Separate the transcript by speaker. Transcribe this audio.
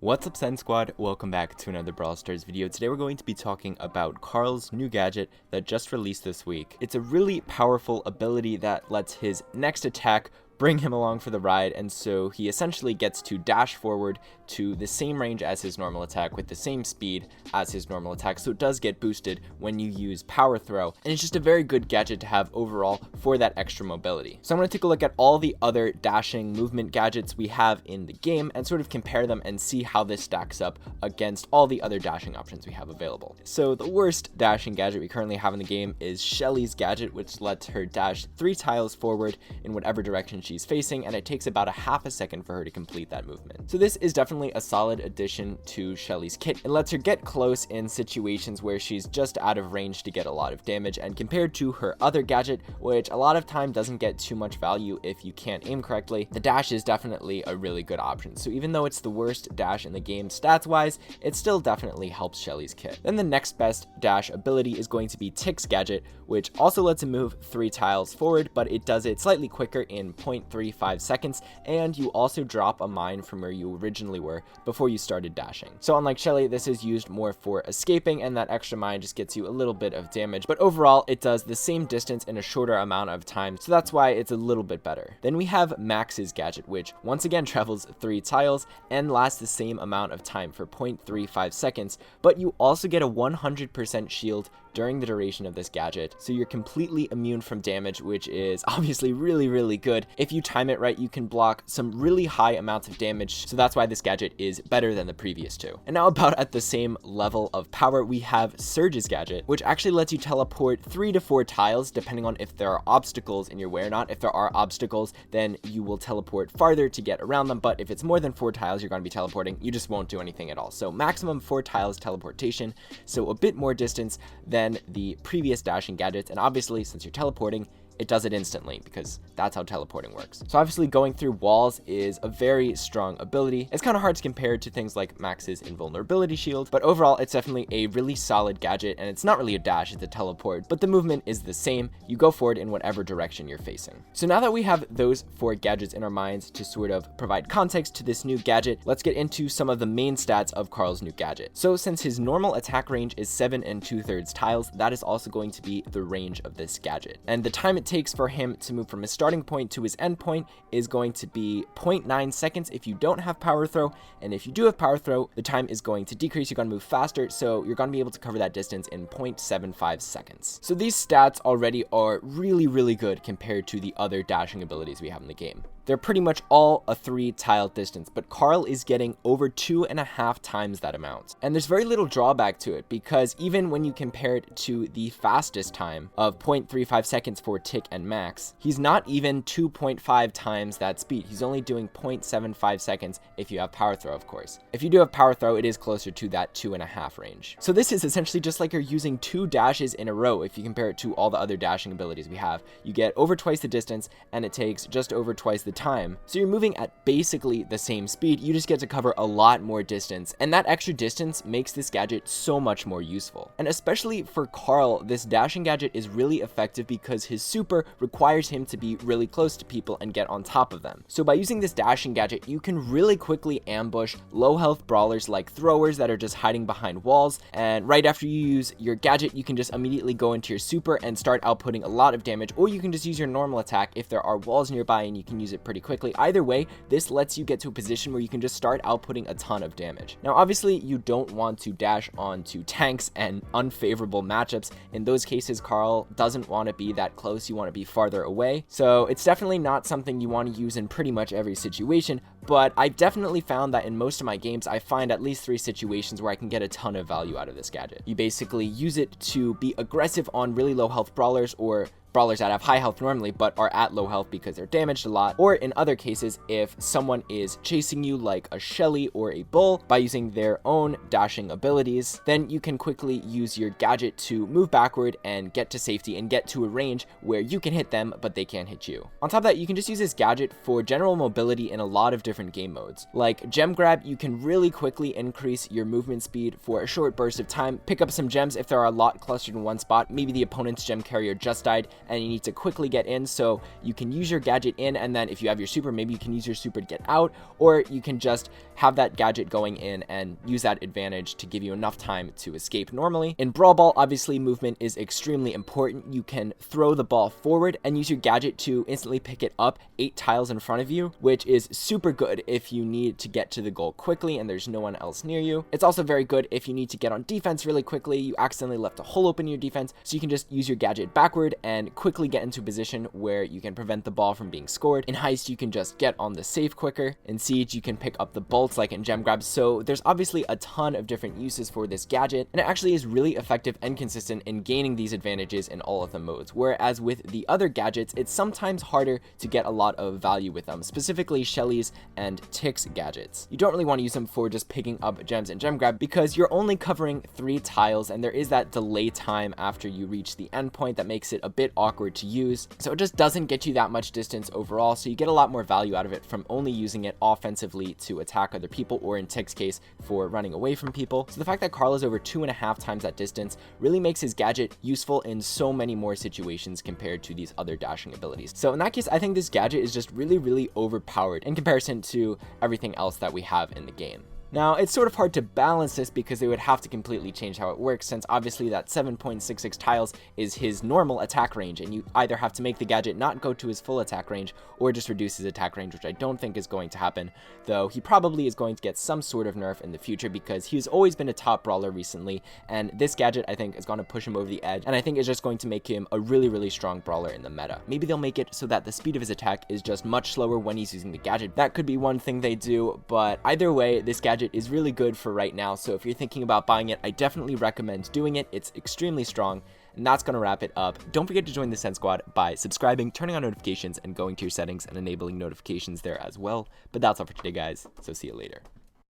Speaker 1: What's up, Sen Squad? Welcome back to another Brawl Stars video. Today we're going to be talking about Carl's new gadget that just released this week. It's a really powerful ability that lets his next attack bring him along for the ride, and so he essentially gets to dash forward to the same range as his normal attack with the same speed as his normal attack, so it does get boosted when you use power throw, and it's just a very good gadget to have overall for that extra mobility. So I'm going to take a look at all the other dashing movement gadgets we have in the game and sort of compare them and see how this stacks up against all the other dashing options we have available. So the worst dashing gadget we currently have in the game is Shelly's gadget, which lets her dash 3 tiles forward in whatever direction she's facing, and it takes about a half a second for her to complete that movement. So this is definitely a solid addition to Shelly's kit. It lets her get close in situations where she's just out of range to get a lot of damage, and compared to her other gadget, which a lot of time doesn't get too much value if you can't aim correctly, the dash is definitely a really good option. So even though it's the worst dash in the game stats wise, it still definitely helps Shelly's kit. Then the next best dash ability is going to be Tick's gadget, which also lets him move 3 tiles forward, but it does it slightly quicker in 0.35 seconds, and you also drop a mine from where you originally were before you started dashing. So unlike Shelly, this is used more for escaping, and that extra mine just gets you a little bit of damage, but overall it does the same distance in a shorter amount of time, so that's why it's a little bit better. Then we have Max's gadget, which once again travels 3 tiles and lasts the same amount of time for 0.35 seconds, but you also get a 100% shield during the duration of this gadget, so you're completely immune from damage, which is obviously really good. If you time it right, you can block some really high amounts of damage, so that's why this gadget is better than the previous two. And now about at the same level of power, we have Surge's gadget, which actually lets you teleport 3 to 4 tiles depending on if there are obstacles in your way or not. If there are obstacles, then you will teleport farther to get around them, but if it's more than 4 tiles you're going to be teleporting, you just won't do anything at all. So maximum 4 tiles teleportation, so a bit more distance than the previous dashing gadgets, and obviously since you're teleporting, it does it instantly because that's how teleporting works. So obviously going through walls is a very strong ability. It's kind of hard to compare to things like Max's invulnerability shield, but overall it's definitely a really solid gadget, and it's not really a dash, it's a teleport, but the movement is the same. You go forward in whatever direction you're facing. So now that we have those 4 gadgets in our minds to sort of provide context to this new gadget, let's get into some of the main stats of Carl's new gadget. So since his normal attack range is 7 2/3 tiles, that is also going to be the range of this gadget. And the time it takes for him to move from his starting point to his end point is going to be 0.9 seconds if you don't have power throw, and if you do have power throw, the time is going to decrease. You're going to move faster, so you're going to be able to cover that distance in 0.75 seconds. So these stats already are really good compared to the other dashing abilities we have in the game. They're pretty much all a 3 tile distance, but Carl is getting over 2.5 times that amount. And there's very little drawback to it, because even when you compare it to the fastest time of 0.35 seconds for Tick and Max, he's not even 2.5 times that speed. He's only doing 0.75 seconds if you have power throw, of course. If you do have power throw, it is closer to that 2.5 range. So this is essentially just like you're using 2 dashes in a row if you compare it to all the other dashing abilities we have. You get over twice the distance, and it takes just over twice the time. So you're moving at basically the same speed, you just get to cover a lot more distance, and that extra distance makes this gadget so much more useful. And especially for Carl, this dashing gadget is really effective because his super requires him to be really close to people and get on top of them. So by using this dashing gadget, you can really quickly ambush low health brawlers like throwers that are just hiding behind walls, and right after you use your gadget, you can just immediately go into your super and start outputting a lot of damage, or you can just use your normal attack if there are walls nearby and you can use it pretty quickly. Either way, this lets you get to a position where you can just start outputting a ton of damage. Now obviously you don't want to dash onto tanks and unfavorable matchups. In those cases, Carl doesn't want to be that close, you want to be farther away. So it's definitely not something you want to use in pretty much every situation, but I've definitely found that in most of my games, I find at least 3 situations where I can get a ton of value out of this gadget. You basically use it to be aggressive on really low health brawlers, or brawlers that have high health normally but are at low health because they're damaged a lot, or in other cases if someone is chasing you like a Shelly or a Bull by using their own dashing abilities, then you can quickly use your gadget to move backward and get to safety and get to a range where you can hit them but they can't hit you. On top of that, you can just use this gadget for general mobility in a lot of different game modes. Like gem grab, you can really quickly increase your movement speed for a short burst of time, pick up some gems if there are a lot clustered in one spot, maybe the opponent's gem carrier just died, and you need to quickly get in, so you can use your gadget in, and then if you have your super, maybe you can use your super to get out, or you can just have that gadget going in and use that advantage to give you enough time to escape normally. In Brawl Ball, obviously movement is extremely important. You can throw the ball forward and use your gadget to instantly pick it up 8 tiles in front of you, which is super good if you need to get to the goal quickly and there's no one else near you. It's also very good if you need to get on defense really quickly, you accidentally left a hole open in your defense, so you can just use your gadget backward and quickly get into a position where you can prevent the ball from being scored. In Heist, you can just get on the safe quicker. In Siege, you can pick up the bolts like in Gem Grab. So there's obviously a ton of different uses for this gadget, and it actually is really effective and consistent in gaining these advantages in all of the modes. Whereas with the other gadgets, it's sometimes harder to get a lot of value with them, specifically Shelly's and Tick's gadgets. You don't really want to use them for just picking up gems and Gem Grab because you're only covering 3 tiles, and there is that delay time after you reach the end point that makes it a bit awkward to use. So it just doesn't get you that much distance overall, so you get a lot more value out of it from only using it offensively to attack other people, or in Tick's case, for running away from people. So the fact that Carl is over 2.5 times that distance really makes his gadget useful in so many more situations compared to these other dashing abilities. So in that case, I think this gadget is just really overpowered in comparison to everything else that we have in the game. Now, it's sort of hard to balance this because they would have to completely change how it works, since obviously that 7.66 tiles is his normal attack range, and you either have to make the gadget not go to his full attack range or just reduce his attack range, which I don't think is going to happen, though he probably is going to get some sort of nerf in the future because he's always been a top brawler recently, and this gadget I think is going to push him over the edge, and I think is just going to make him a really strong brawler in the meta. Maybe they'll make it so that the speed of his attack is just much slower when he's using the gadget. That could be one thing they do, but either way, this gadget is really good for right now, so if you're thinking about buying it, I definitely recommend doing it. It's extremely strong, and that's going to wrap it up. Don't forget to join the Send Squad by subscribing, turning on notifications, and going to your settings and enabling notifications there as well. But that's all for today, guys, so see you later.